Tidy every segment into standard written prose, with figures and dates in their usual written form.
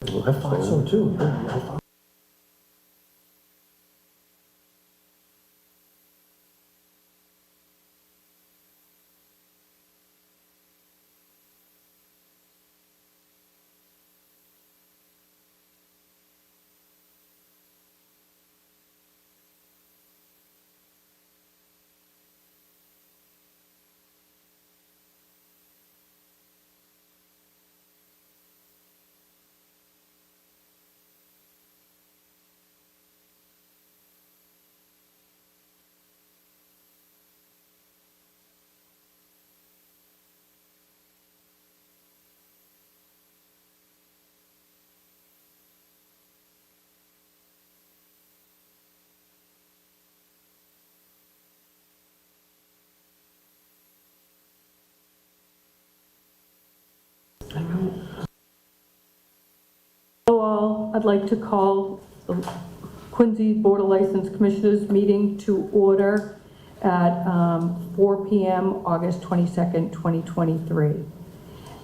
I thought so too. Yeah, I thought. Hello all, I'd like to call the Quincy Board of License Commissioners meeting to order at 4 p.m. August 22nd, 2023.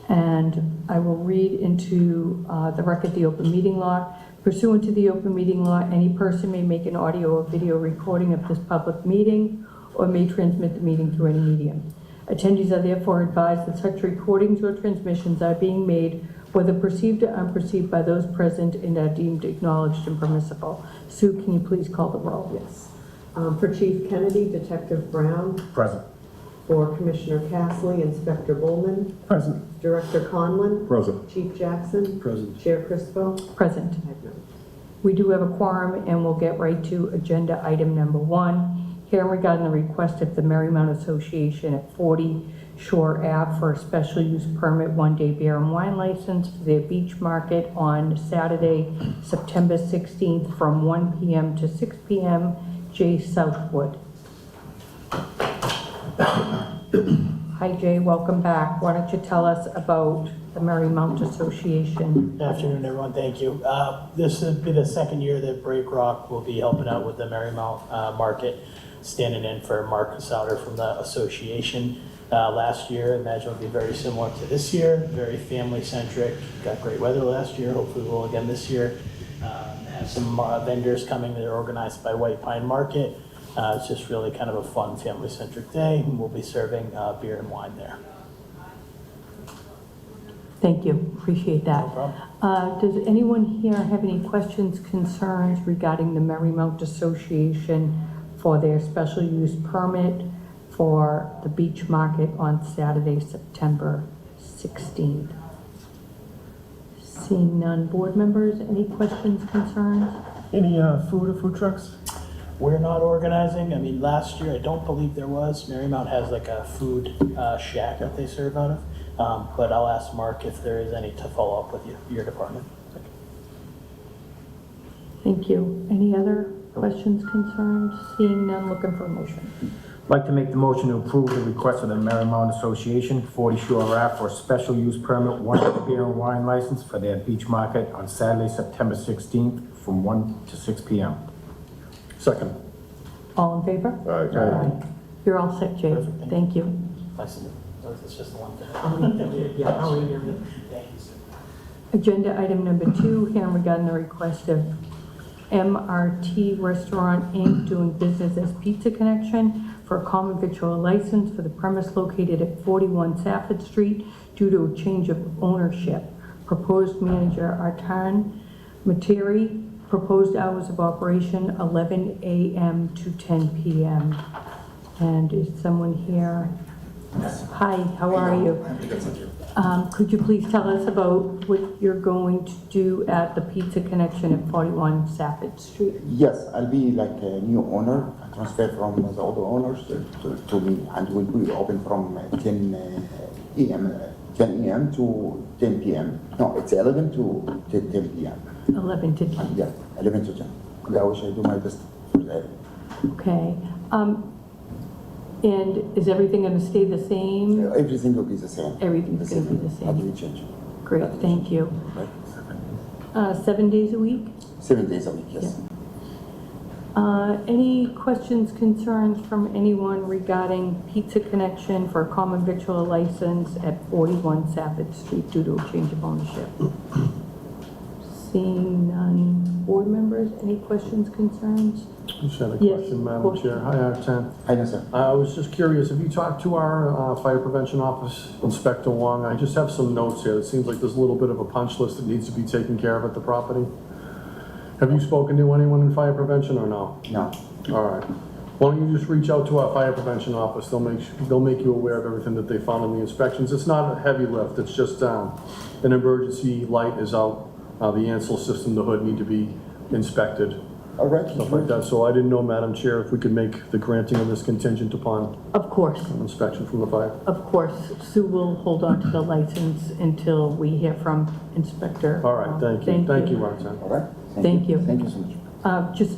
And I will read into the record the open meeting law. Pursuant to the open meeting law, any person may make an audio or video recording of this public meeting or may transmit the meeting through any medium. Attendees are therefore advised that such recordings or transmissions are being made whether perceived or unperceived by those present and are deemed acknowledged and permissible. Sue, can you please call the roll? Yes. For Chief Kennedy, Detective Brown. Present. For Commissioner Castley, Inspector Bowman. Present. Director Conlon. Present. Chief Jackson. Present. Chair Crispo. Present. I have none. We do have a quorum, and we'll get right to agenda item number 1. Hearing regarding the request of the Marymount Association at 40 Shore Ave for a special use permit 1-day beer and wine license for their beach market on Saturday, September 16th from 1 p.m. to 6 p.m. Jay Southwood. Hi Jay, welcome back. Why don't you tell us about the Marymount Association? Good afternoon, everyone. Thank you. This will be the second year that Break Rock will be helping out with the Marymount Market, standing in for Mark Souter from the association. Last year, I imagine will be very similar to this year, very family-centric. Got great weather last year. Hopefully we'll again this year. Have some vendors coming that are organized by White Pine Market. It's just really kind of a fun family-centric day, and we'll be serving beer and wine there. Thank you, appreciate that. No problem. Does anyone here have any questions, concerns regarding the Marymount Association for their special use permit for the beach market on Saturday, September 16th? Seeing none, board members, any questions, concerns? Any food or food trucks? We're not organizing. I mean, last year, I don't believe there was. Marymount has like a food shack that they serve out of. But I'll ask Mark if there is any to follow up with your department. Thank you. Any other questions, concerns? Seeing none, looking for a motion. I'd like to make the motion to approve the request of the Marymount Association, 40 Shore Ave, for a special use permit, 1-day beer and wine license for their beach market on Saturday, September 16th from 1 to 6 p.m. Second. All in favor? Aye. You're all set, Jay. Perfect. Thank you. Nice. It's just the one thing. Yeah, I'll read it. Thank you, sir. Agenda item number 2, hearing regarding the request of MRT Restaurant Inc. doing business as Pizza Connection for a common victual license for the premise located at 41 Safford Street due to a change of ownership. Proposed manager Artan Materi. Proposed hours of operation 11 a.m. to 10 p.m. And is someone here? Hi, how are you? Could you please tell us about what you're going to do at the Pizza Connection at 41 Safford Street? Yes, I'll be like a new owner, transfer from the other owners to me, and we'll be open from 10 a.m. to 10 p.m. No, it's 11 to 10 p.m. 11 to 10. Yeah, 11 to 10. And I wish I do my best for that. Okay. And is everything going to stay the same? Everything will be the same. Everything's going to be the same. Nothing will change. Great, thank you. Right. 7 days a week? 7 days a week, yes. Any questions, concerns from anyone regarding Pizza Connection for a common victual license at 41 Safford Street due to a change of ownership? Seeing none. Board members, any questions, concerns? Just had a Yes, question, of Madam course. Chair. Hi, Arten. Hi, no, sir. I was just curious, have you talked to our Fire Prevention Office, Inspector Wong? I just have some notes here. It seems like there's a little bit of a punch list that needs to be taken care of at the property. Have you spoken to anyone in fire prevention or no? No. All right. Why don't you just reach out to our Fire Prevention Office? They'll make you aware of everything that they found in the inspections. It's not a heavy lift, it's just an emergency light is out. The Ansel system, the hood need to be inspected, All right. stuff like that. So I didn't know, Madam Chair, if we could make the granting of this contingent upon Of course, inspection from the fire. of course. Sue will hold on to the license until we hear from Inspector. All right, thank you. Thank you, Arten. All right. Thank you. Thank you so much. Just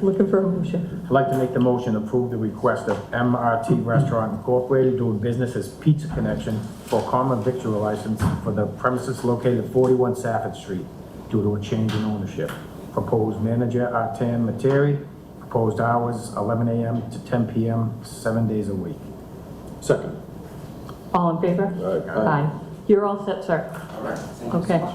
looking for a motion. I'd like to make the motion to approve the request of MRT Restaurant Incorporated doing business as Pizza Connection for a common victual license for the premises located at 41 Safford Street due to a change in ownership. Proposed manager Artan Materi, proposed hours 11 a.m. to 10 p.m., 7 days a week. Second. All in favor? Aye. You're all set, sir. All right. Okay.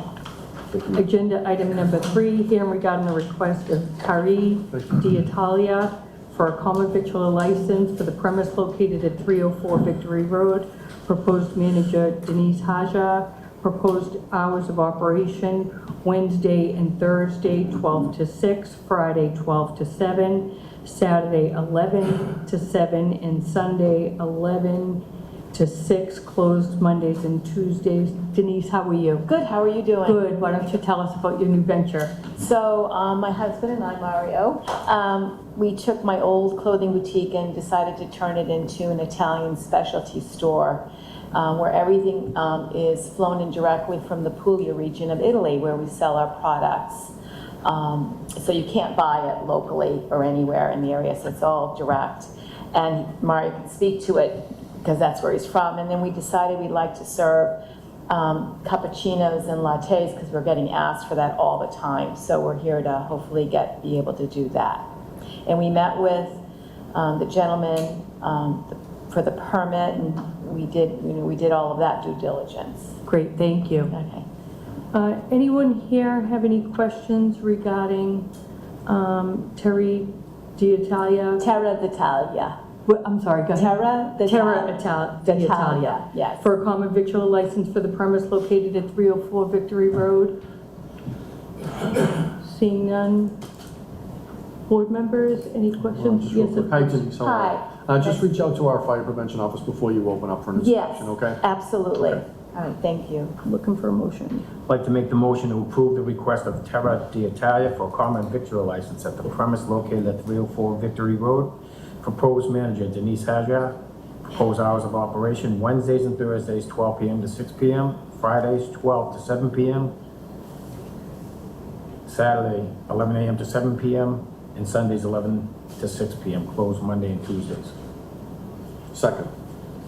Agenda item number 3, hearing regarding the request of Tari D'Italia for a common victual license for the premise located at 304 Victory Road. Proposed manager Denise Haja. Proposed hours of operation Wednesday and Thursday 12 to 6, Friday 12 to 7, Saturday 11 to 7, and Sunday 11 to 6, closed Mondays and Tuesdays. Denise, how are you? Good, how are you doing? Good. Why don't you tell us about your new venture? So, my husband and I, Mario, we took my old clothing boutique and decided to turn it into an Italian specialty store, where everything is flown in directly from the Puglia region of Italy, where we sell our products. So you can't buy it locally or anywhere in the area, so it's all direct. And Mario can speak to it, because that's where he's from. And then we decided we'd like to serve cappuccinos and lattes, because we're getting asked for that all the time. So we're here to hopefully be able to do that. And we met with the gentleman for the permit, and we did all of that due diligence. Great, thank you. Okay. Anyone here have any questions regarding Terry D'Italia? Terra d'Italia. I'm sorry, go ahead. Terra Terra d'Italia, D'Italia. yes. For a common victual license for the premise located at 304 Victory Road. Seeing none. Board members, any questions? Yes, of Hi, course. Denise. How are you? Hi. Just reach out to our Fire Prevention Office before you open up for an Yes, inspection, okay? absolutely. Okay. All right, thank you. Looking for a motion. I'd like to make the motion to approve the request of Terra D'Italia for a common victual license at the premise located at 304 Victory Road. Proposed manager Denise Haja. Proposed hours of operation Wednesdays and Thursdays 12 p.m. to 6 p.m. Fridays 12 to 7 p.m. Saturday 11 a.m. to 7 p.m. and Sundays 11 to 6 p.m. Closed Monday and Tuesdays. Second.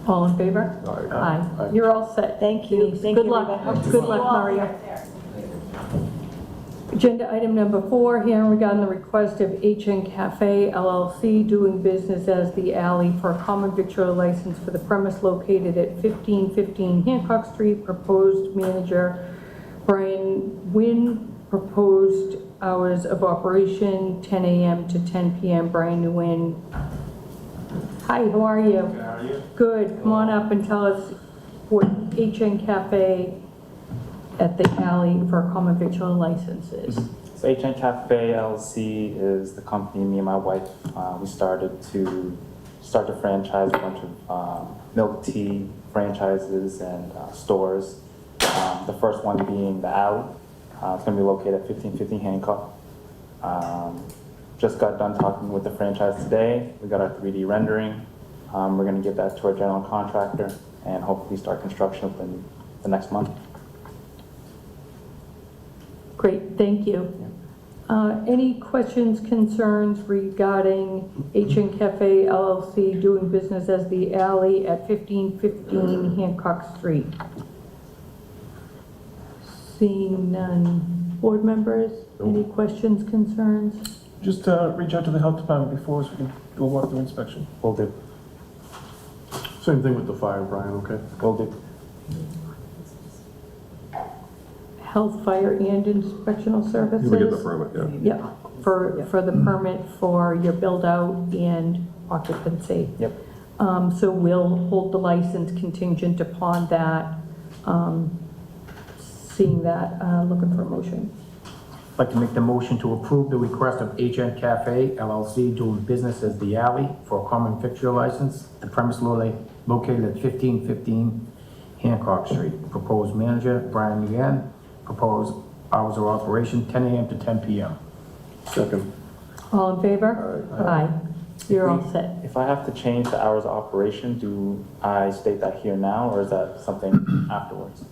All in favor? Aye. Aye. You're all set. Thank you. Denise. Thank Good you, luck. Rebecca. Hope to Good see luck, you all Mario. Agenda item number 4, hearing regarding the request of HN Cafe LLC doing business as The Alley for a common victual license for the premise located at 1515 Hancock Street. Proposed manager Brian Nguyen. Proposed hours of operation 10 a.m. to 10 p.m. Brian Nguyen. Hi, how are you? How are you? Good. Come on up and tell us what HN Cafe at The Alley for common victual licenses. So HN Cafe LLC is the company me and my wife, we started to franchise a bunch of milk tea franchises and stores. The first one being The Alley. It's going to be located at 1550 Hancock. Just got done talking with the franchise today. We got our 3D rendering. We're going to give that to our general contractor and hopefully start construction within the next month. Great, thank you. Any questions, concerns regarding HN Cafe LLC doing business as The Alley at 1515 Hancock Street? Seeing none. Board members, any questions, concerns? Just reach out to the health department before so we can do a walkthrough inspection. Will do. Same thing with the fire, Brian, okay? Will do. health, fire, and inspectional services. We get the permit, yeah. Yep, for the permit for your build-out and occupancy. Yep. So we'll hold the license contingent upon that, seeing that, looking for a motion. I'd like to make the motion to approve the request of HN Cafe LLC doing business as The Alley for a common victular license. The premise located at 1515 Hancock Street. Proposed manager, Brian McGann. Proposed hours of operation, 10 a.m. to 10 p.m. Second. All in favor? Aye. You're all set. If I have to change the hours of operation, do I state that here now, or is that something afterwards?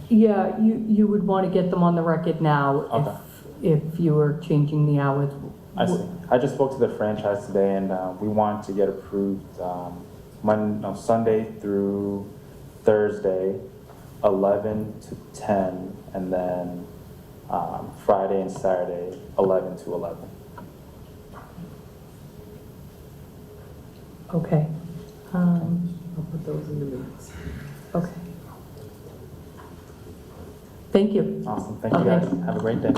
Yeah, you would want to get them on the record now Okay. if you were changing the hours. I see. I just spoke to the franchise today, and we want to get approved Sunday through Thursday, 11 to 10, and then Friday and Saturday, 11 to 11. Okay. I'll put those in the minutes. Okay. Thank you. Awesome. Thank you, Okay. guys. Have a great day.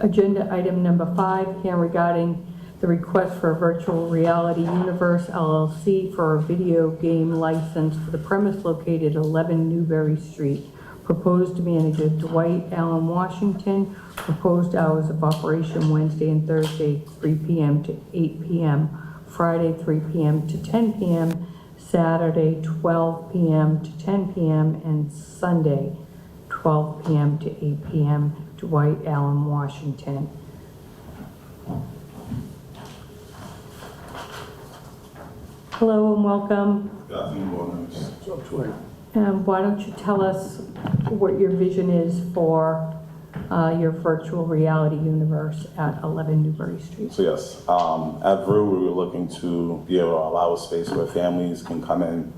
Agenda item number 5, here regarding the request for Virtual Reality Universe LLC for a video game license for the premise located at 11 Newberry Street. Proposed manager Dwight Allen Washington. Proposed hours of operation Wednesday and Thursday, 3 p.m. to 8 p.m. Friday, 3 p.m. to 10 p.m. Saturday, 12 p.m. to 10 p.m. and Sunday, 12 p.m. to 8 p.m. Dwight Allen Washington. Hello and welcome. And why don't you tell us what your vision is for your virtual reality universe at 11 Newbury Street? So yes, at Brew, we were looking to be able to allow a space where families can come in,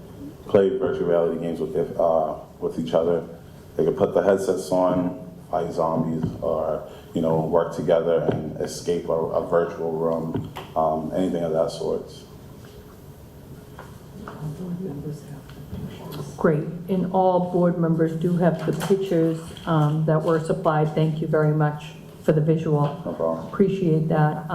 play virtual reality games with each other. They could put the headsets on, fight zombies, or work together and escape a virtual room, anything of that sort. Board members have pictures. Great, and all board members do have the pictures that were supplied. Thank you very much for the visual. No problem. Appreciate that.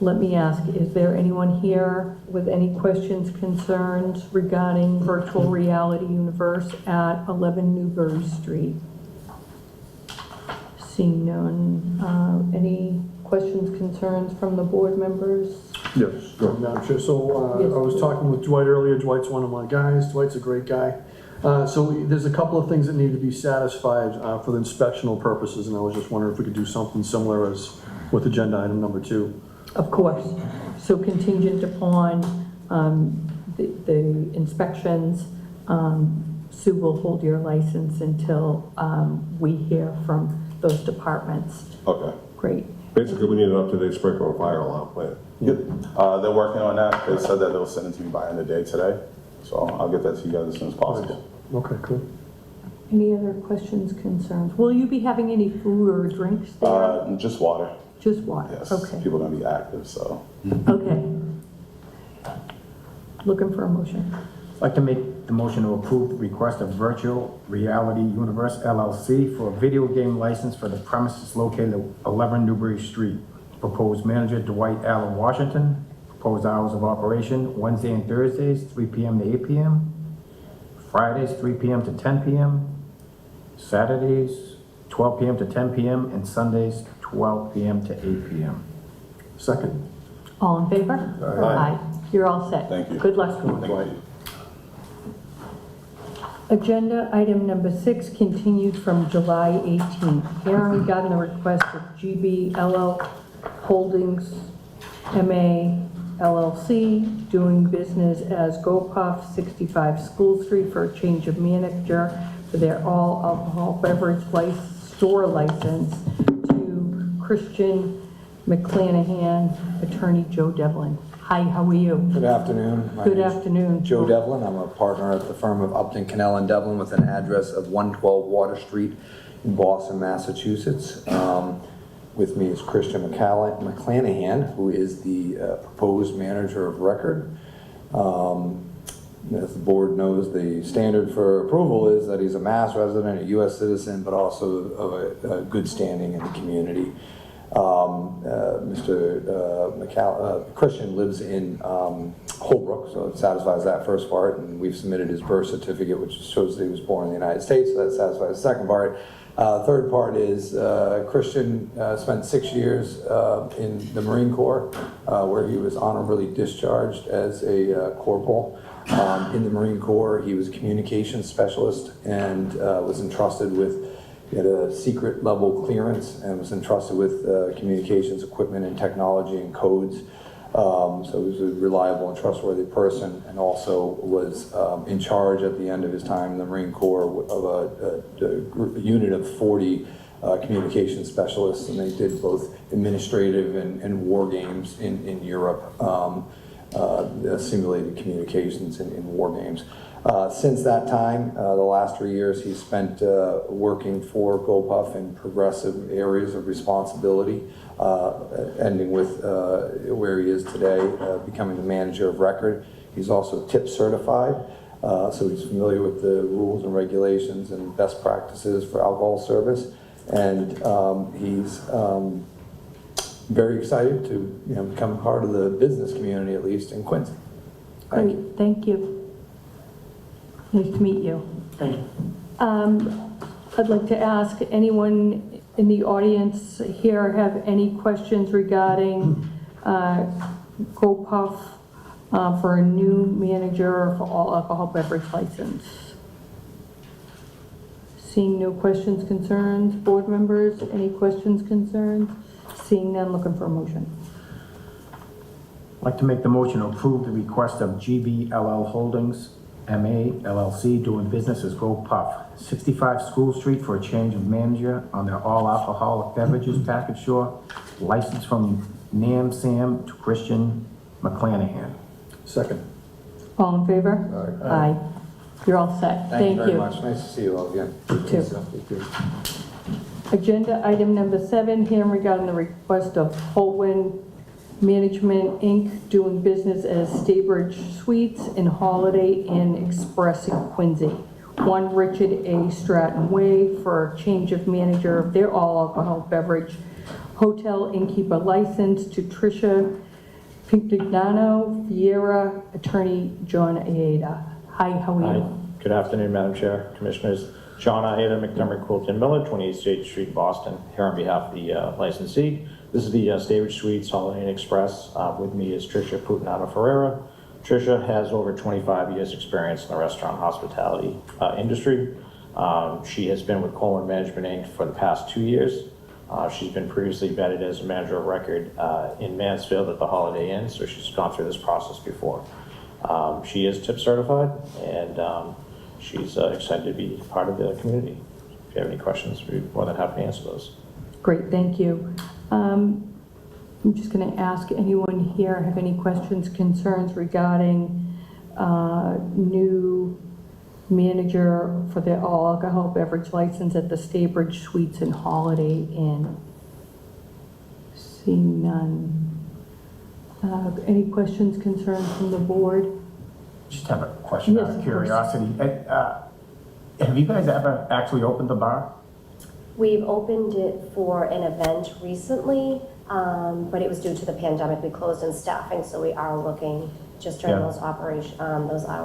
Let me ask, is there anyone here with any questions, concerns regarding virtual reality universe at 11 Newbury Street? Seeing none, any questions, concerns from the board members? Yes, Madam Chair. So Yes. I was talking with Dwight earlier. Dwight's one of my guys. Dwight's a great guy. There's a couple of things that need to be satisfied for the inspectional purposes, and I was just wondering if we could do something similar as with agenda item number 2. Of course. So contingent upon the inspections, Sue will hold your license until we hear from those departments. Okay. Great. Basically, we need an up-to-date sprinkler and fire alarm plan. Yep. They're working on that. They said that they'll send it to me by end of day today. So I'll get that to you guys as soon as possible. Okay, cool. Any other questions, concerns? Will you be having any food or drinks there? Just water. Just water? Yes. Okay. People are gonna be active, so. Okay. Looking for a motion. I'd like to make the motion to approve the request of Virtual Reality Universe LLC for a video game license for the premises located at 11 Newbury Street. Proposed manager Dwight Allen Washington. Proposed hours of operation Wednesday and Thursdays, 3 p.m. to 8 p.m. Fridays, 3 p.m. to 10 p.m. Saturdays, 12 p.m. to 10 p.m. and Sundays, 12 p.m. to 8 p.m. Second. All in favor? Aye. You're all set. Thank you. Good luck. Thank you. Agenda item number 6 continued from July 18th. Hearing regarding the request of GBLL Holdings MA LLC doing business as GoPuff 65 School Street for a change of manager for their all alcohol beverage store license to Christian McClanahan, attorney Joe Devlin. Hi, how are you? Good afternoon. My Good name's afternoon. Joe Devlin. I'm a partner at the firm of Upton, Cannell and Devlin with an address of 112 Water Street in Boston, Massachusetts. With me is Christian McClanahan, who is the proposed manager of record. As the board knows, the standard for approval is that he's a Mass resident, a U.S. citizen, but also of a good standing in the community. Christian lives in Holbrook, so it satisfies that first part, and we've submitted his birth certificate, which shows that he was born in the United States, so that satisfies the second part. Third part is Christian spent 6 years in the Marine Corps, where he was honorably discharged as a corporal. In the Marine Corps, he was a communications specialist and was entrusted with, he had a secret level clearance and was entrusted with communications equipment and technology and codes. So he was a reliable and trustworthy person, and also was in charge at the end of his time in the Marine Corps of a unit of 40 communications specialists, and they did both administrative and war games in Europe. Simulated communications in war games. Since that time, the last 3 years, he's spent working for GoPuff in progressive areas of responsibility, ending with where he is today, becoming the manager of record. He's also TIP certified, so he's familiar with the rules and regulations and best practices for alcohol service, and he's very excited to become part of the business community, at least in Quincy. Thank you. Thank you. Nice to meet you. Thank you. I'd like to ask anyone in the audience here have any questions regarding GoPuff for a new manager for all alcohol beverage license? Seeing no questions, concerns, board members, any questions, concerns? Seeing none, looking for a motion. I'd like to make the motion to approve the request of GBLL Holdings, MA LLC, doing business as GoPuff, 65 School Street, for a change of manager on their all alcoholic beverages package store, license from Nam Sam to Christian McClanahan. Second. All in favor? Aye. You're all set. Thank you very you. much. Nice to see you all again. You too. Agenda item number 7, hearing regarding the request of Holwyn Management, Inc., doing business as Staybridge Suites and Holiday Inn Express in Quincy. 1 Richard A. Stratton Way for a change of manager of their all alcohol beverage hotel innkeeper license to Tricia Pintignano, Viera, attorney John Aida. Hi, how are you? Hi. Good afternoon, Madam Chair, Commissioners. John Aida, McDermott, Quilton Miller, 28 State Street, Boston, here on behalf of the licensee. This is the Staybridge Suites Holiday Inn Express. With me is Tricia Putinata Ferreira. Tricia has over 25 years experience in the restaurant hospitality industry. She has been with Coleman Management Inc. for the past 2 years. She's been previously vetted as a manager of record in Mansfield at the Holiday Inn, so she's gone through this process before. She is TIP certified, and she's excited to be part of the community. If you have any questions, we'd be more than happy to answer those. Great, thank you. I'm just going to ask anyone here have any questions, concerns regarding new manager for the all alcohol beverage license at the Staybridge Suites and Holiday Inn. Seeing none. Any questions, concerns from the board? Just have a question Yes, out of of course. curiosity. Have you guys ever actually opened the bar? We've opened it for an event recently, but it was due to the pandemic. We closed in staffing, so we are looking just during Yeah. those hours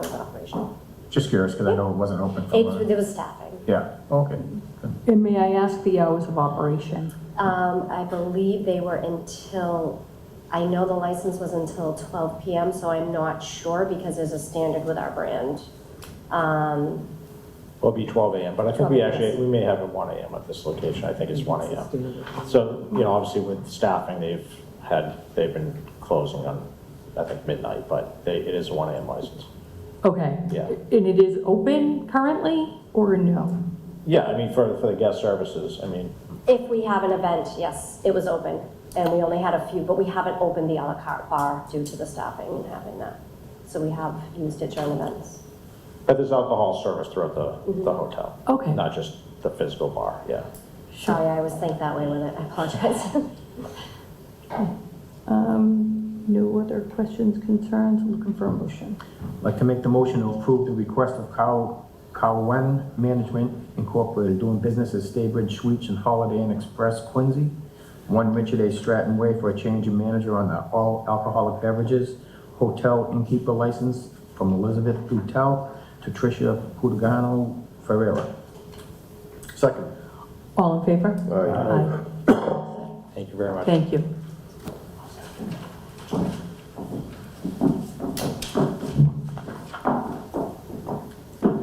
of operation. Just curious, because I know it wasn't open for There was staffing. Yeah, okay. And may I ask the hours of operation? I believe they were until, I know the license was until 12 p.m., so I'm not sure because there's a standard with our brand. Will be 12 a.m., but I think 12 we may have a 1 a.m. at this location. I think it's 1 a.m. So, obviously with staffing, they've been closing on, I think, midnight, but it is a 1 a.m. license. Okay. Yeah. And it is open currently or no? Yeah, I mean, for the guest services, I mean, If we have an event, yes, it was open, and we only had a few, but we haven't opened the a la carte bar due to the staffing and having that. So we have used it during events. but there's alcohol service throughout the hotel. Okay. Not just the physical bar, yeah. Sorry, I always think that way with it. I apologize. No other questions, concerns? Looking for a motion. I'd like to make the motion to approve the request of Cowen Management Incorporated doing business as Staybridge Suites and Holiday Inn Express Quincy, 1 Richard A. Stratton Way, for a change in manager on the all alcoholic beverages hotel innkeeper license from Elizabeth Boutel to Tricia Putagano Ferreira. Second. All in favor? Aye. Thank you very much. Thank you.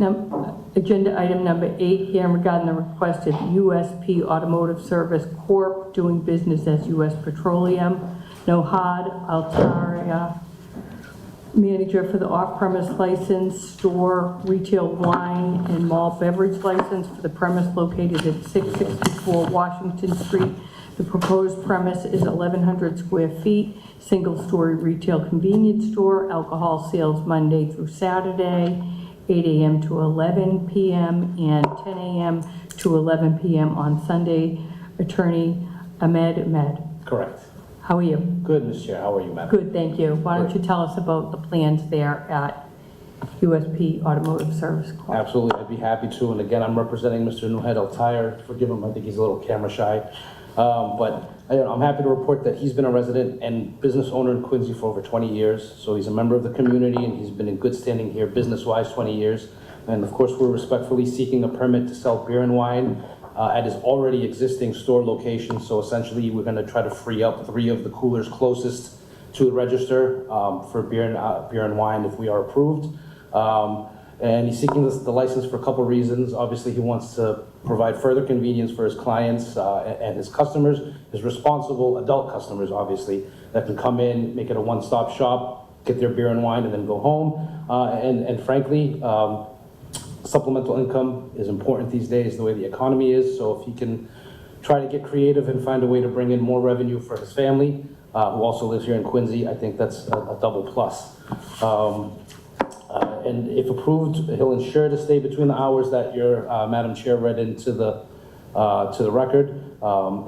Now, agenda item number 8 here regarding the request of USP Automotive Service Corp. doing business as US Petroleum. Nohad Altaria, manager for the off-premise license, store, retail wine, and malt beverage license for the premise located at 664 Washington Street. The proposed premise is 1,100 square feet, single-story retail convenience store, alcohol sales Monday through Saturday, 8 a.m. to 11 p.m. and 10 a.m. to 11 p.m. on Sunday. Attorney Ahmed. Correct. How are you? Good, Mr. Chair. How are you, madam? Good, thank you. Why don't you tell us about the plans there at USP Automotive Service Corp.? Absolutely. I'd be happy to. And again, I'm representing Mr. Nuhed Al-Tayr. Forgive him. I think he's a little camera shy. But I'm happy to report that he's been a resident and business owner in Quincy for over 20 years. So he's a member of the community and he's been in good standing here business-wise 20 years. And of course, we're respectfully seeking a permit to sell beer and wine at his already existing store location. So essentially, we're gonna try to free up 3 of the coolers closest to the register for beer and wine if we are approved. And he's seeking the license for a couple reasons. Obviously, he wants to provide further convenience for his clients and his customers, his responsible adult customers, obviously, that can come in, make it a one-stop shop, get their beer and wine, and then go home. And frankly, supplemental income is important these days, the way the economy is. So if he can try to get creative and find a way to bring in more revenue for his family, who also lives here in Quincy, I think that's a double plus. And if approved, he'll ensure to stay between the hours that your Madam Chair read into the record.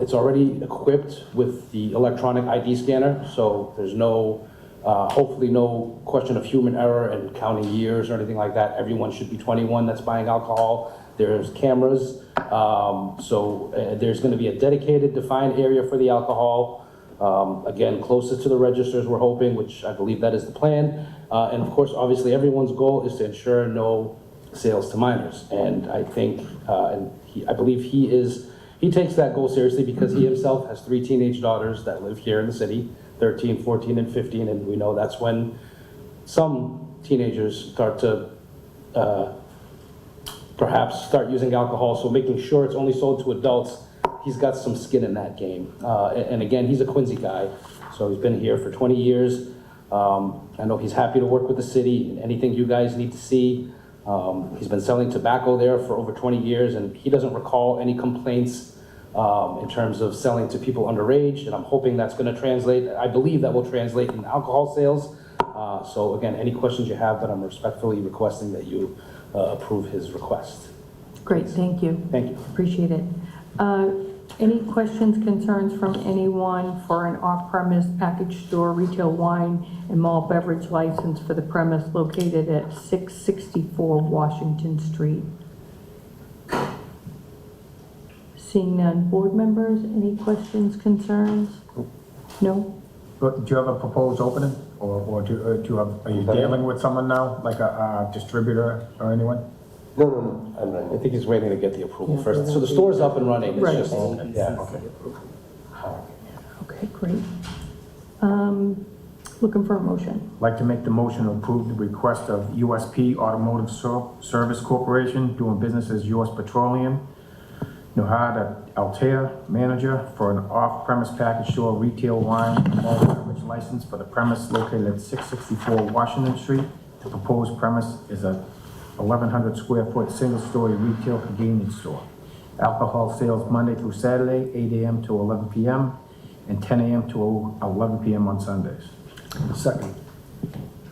It's already equipped with the electronic ID scanner, so there's no, hopefully no question of human error and counting years or anything like that. Everyone should be 21 that's buying alcohol. There's cameras, so there's going to be a dedicated, defined area for the alcohol. Again, closest to the registers, we're hoping, which I believe that is the plan. And of course, obviously, everyone's goal is to ensure no sales to minors. And I think, I believe he takes that goal seriously because he himself has 3 teenage daughters that live here in the city, 13, 14, and 15. And we know that's when some teenagers start to perhaps start using alcohol. So making sure it's only sold to adults, he's got some skin in that game. And again, he's a Quincy guy, so he's been here for 20 years. I know he's happy to work with the city, anything you guys need to see. He's been selling tobacco there for over 20 years, and he doesn't recall any complaints in terms of selling to people underage, and I'm hoping that's gonna translate. I believe that will translate in alcohol sales. So again, any questions you have, but I'm respectfully requesting that you approve his request. Great, thank you. Thank you. Appreciate it. Any questions, concerns from anyone for an off-premise package store, retail wine, and malt beverage license for the premise located at 664 Washington Street? Seeing none, board members, any questions, concerns? No? But do you have a proposed opening, or do you have, are you dealing with someone now, like a distributor or anyone? No. I think he's waiting to get the approval first. So the store's up and running. It's Right. just, yeah. Okay, great. Looking for a motion. I'd like to make the motion to approve the request of USP Automotive Service Corporation doing business as US Petroleum, Nuhad Altair, manager for an off-premise package store, retail wine, and malt beverage license for the premise located at 664 Washington Street. The proposed premise is a 1,100 square foot single-story retail convenience store. Alcohol sales Monday through Saturday, 8 a.m. to 11 p.m. and 10 a.m. to 11 p.m. on Sundays. Second.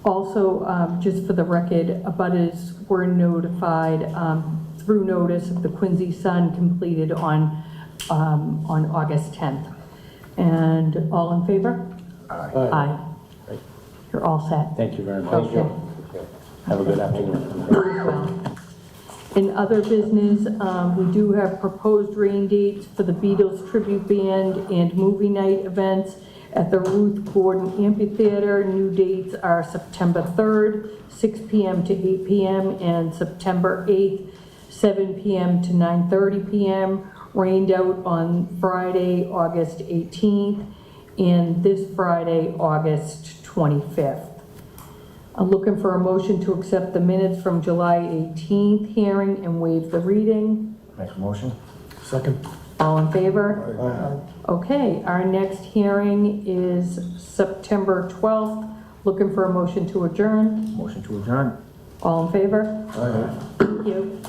Also, just for the record, abutters were notified through notice of the Quincy Sun completed on on August 10th. And all in favor? Aye. Aye. Great. You're all set. Thank you very much. Okay. Have a good afternoon. Very well. In other business, we do have proposed rain dates for the Beatles tribute band and movie night events at the Ruth Gordon Amphitheater. New dates are September 3rd, 6 p.m. to 8 p.m., and September 8th, 7 p.m. to 9:30 p.m. Rained out on Friday, August 18th, and this Friday, August 25th. I'm looking for a motion to accept the minutes from July 18th hearing and waive the reading. Make a motion? Second. All in favor? Okay, our next hearing is September 12th. Looking for a motion to adjourn. Motion to adjourn? All in favor? Aye. Thank you.